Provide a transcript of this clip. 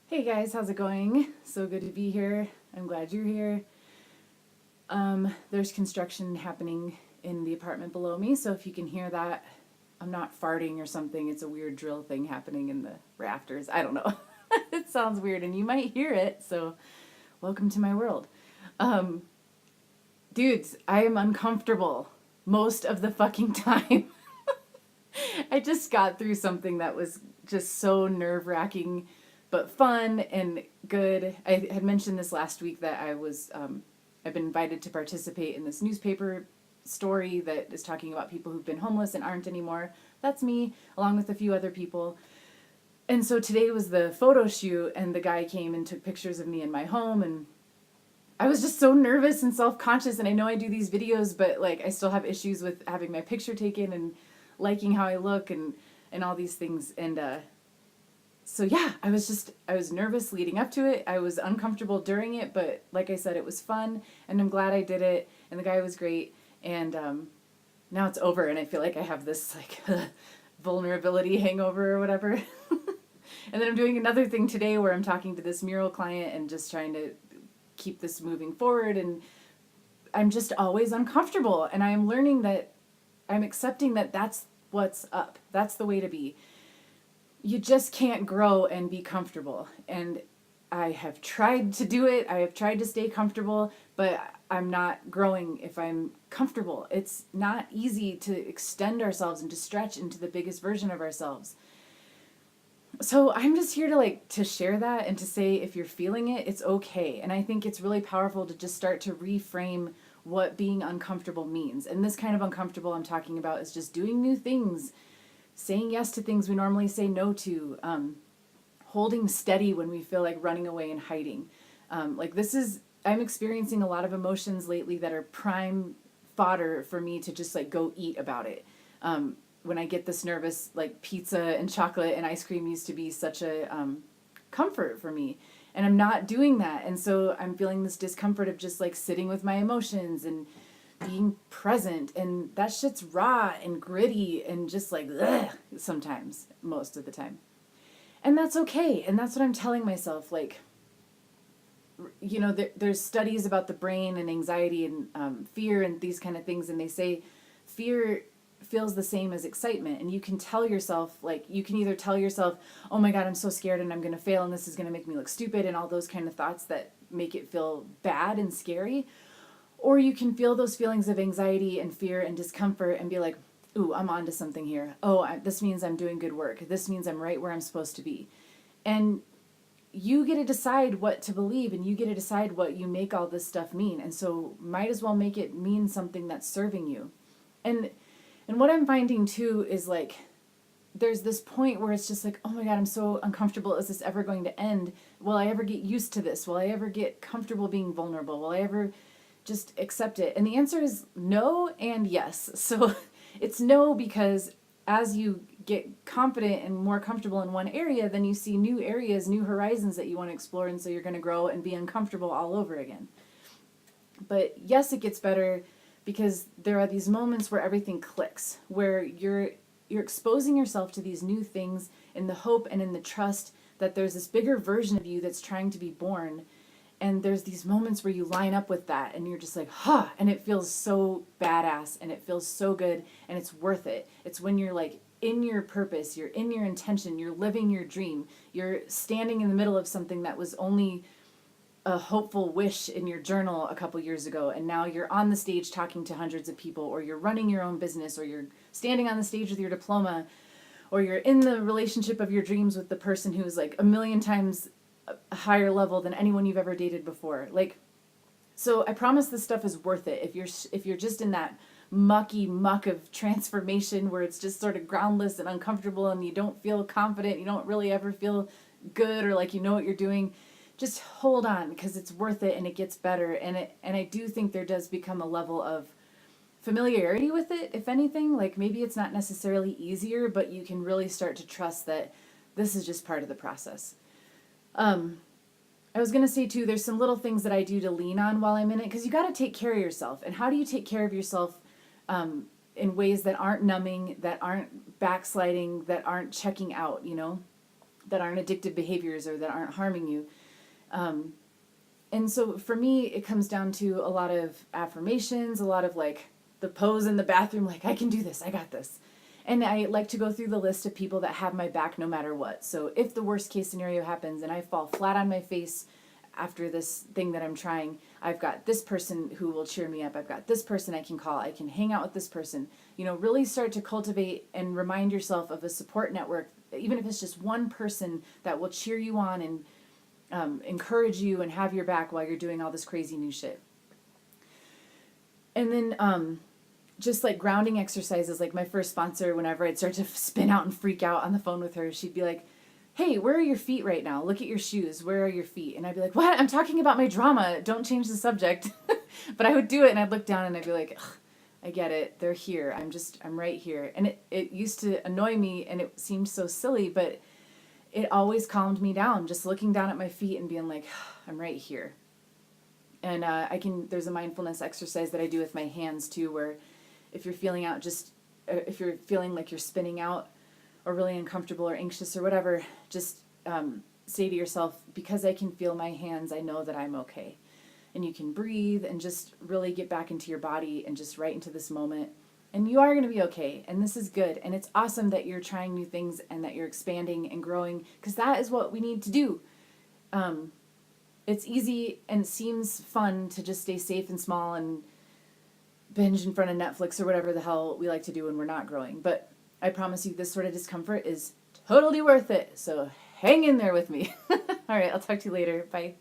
Hey guys, how's it going? So good to be here. I'm glad you're here. There's construction happening in the apartment below me, so if you can hear that, I'm not farting or something. It's a weird drill thing happening in the rafters. I don't know. It sounds weird, and you might hear it, so welcome to my world. Um, Dudes, I am uncomfortable most of the fucking time. I just got through something that was just so nerve wracking, but fun and good. I had mentioned this last week that I've been invited to participate in this newspaper story that is talking about people who've been homeless and aren't anymore. That's me, along with a few other people. And so today was the photo shoot, and the guy came and took pictures of me in my home, and I was just so nervous and self-conscious. And I know I do these videos, but like I still have issues with having my picture taken and liking how I look and all these things. And so yeah, I was nervous leading up to it. I was uncomfortable during it, but like I said, it was fun, and I'm glad I did it. And the guy was great. And now it's over, and I feel like I have this like vulnerability hangover or whatever. And then I'm doing another thing today where I'm talking to this mural client and just trying to keep this moving forward. And I'm just always uncomfortable, and I am learning that I'm accepting that that's what's up. That's the way to be. You just can't grow and be comfortable. And I have tried to do it. I have tried to stay comfortable, but I'm not growing if I'm comfortable. It's not easy to extend ourselves and to stretch into the biggest version of ourselves. So I'm just here to share that and to say if you're feeling it, it's okay. And I think it's really powerful to just start to reframe what being uncomfortable means. And this kind of uncomfortable I'm talking about is just doing new things, saying yes to things we normally say no to, holding steady when we feel like running away and hiding. I'm experiencing a lot of emotions lately that are prime fodder for me to just like go eat about it. When I get this nervous, like pizza and chocolate and ice cream used to be such a comfort for me. And I'm not doing that. And so I'm feeling this discomfort of just like sitting with my emotions and being present. And that shit's raw and gritty and just like, ugh, sometimes, most of the time. And that's okay. And that's what I'm telling myself. Like, there's studies about the brain and anxiety and fear and these kind of things. And they say fear feels the same as excitement, and you can tell yourself, like, you can either tell yourself, oh my god, I'm so scared and I'm going to fail and this is going to make me look stupid, and all those kind of thoughts that make it feel bad and scary, or you can feel those feelings of anxiety and fear and discomfort and be like, ooh, I'm onto something here. This means I'm doing good work. This means I'm right where I'm supposed to be. And you get to decide what to believe, and you get to decide what you make all this stuff mean. And so might as well make it mean something that's serving you. And what I'm finding too is like, there's this point where it's just like, oh my god, I'm so uncomfortable. Is this ever going to end? Will I ever get used to this? Will I ever get comfortable being vulnerable? Will I ever just accept it? And the answer is no and yes. So it's no, because as you get confident and more comfortable in one area, then you see new areas, new horizons that you want to explore. And so you're going to grow and be uncomfortable all over again. But yes, it gets better, because there are these moments where everything clicks, where you're exposing yourself to these new things in the hope and in the trust that there's this bigger version of you that's trying to be born. And there's these moments where you line up with that and you're just like, huh, and it feels so badass and it feels so good and it's worth it. It's when you're like in your purpose, you're in your intention, you're living your dream, you're standing in the middle of something that was only a hopeful wish in your journal a couple years ago, and now you're on the stage talking to hundreds of people, or you're running your own business, or you're standing on the stage with your diploma, or you're in the relationship of your dreams with the person who's like a million times a higher level than anyone you've ever dated before. Like, so I promise this stuff is worth it. If you're just in that mucky muck of transformation where it's just sort of groundless and uncomfortable and you don't feel confident, you don't really ever feel good or like you know what you're doing, just hold on, because it's worth it and it gets better. And I do think there does become a level of familiarity with it, if anything. Like, maybe it's not necessarily easier, but you can really start to trust that this is just part of the process. I was going to say too, there's some little things that I do to lean on while I'm in it, because you got to take care of yourself. And how do you take care of yourself in ways that aren't numbing, that aren't backsliding, that aren't checking out, that aren't addictive behaviors or that aren't harming you. And so for me, it comes down to a lot of affirmations, a lot of like the pose in the bathroom, like, I can do this, I got this. And I like to go through the list of people that have my back no matter what. So if the worst case scenario happens and I fall flat on my face after this thing that I'm trying, I've got this person who will cheer me up. I've got this person I can call. I can hang out with this person. You know, really start to cultivate and remind yourself of a support network, even if it's just one person that will cheer you on and encourage you and have your back while you're doing all this crazy new shit. And then just like grounding exercises, like my first sponsor, whenever I'd start to spin out and freak out on the phone with her, she'd be like, hey, where are your feet right now? Look at your shoes. Where are your feet? And I'd be like, what? I'm talking about my drama. Don't change the subject. But I would do it and I'd look down and I'd be like, I get it. They're here. I'm right here. And it used to annoy me and it seemed so silly, but it always calmed me down, just looking down at my feet and being like, I'm right here. And there's a mindfulness exercise that I do with my hands too, where if you're feeling if you're feeling like you're spinning out or really uncomfortable or anxious or whatever, just say to yourself, because I can feel my hands, I know that I'm okay. And you can breathe and just really get back into your body and just right into this moment. And you are going to be okay. And this is good. And it's awesome that you're trying new things and that you're expanding and growing, because that is what we need to do. It's easy and it seems fun to just stay safe and small and binge in front of Netflix or whatever the hell we like to do when we're not growing. But I promise you, this sort of discomfort is totally worth it. So hang in there with me. All right, I'll talk to you later. Bye.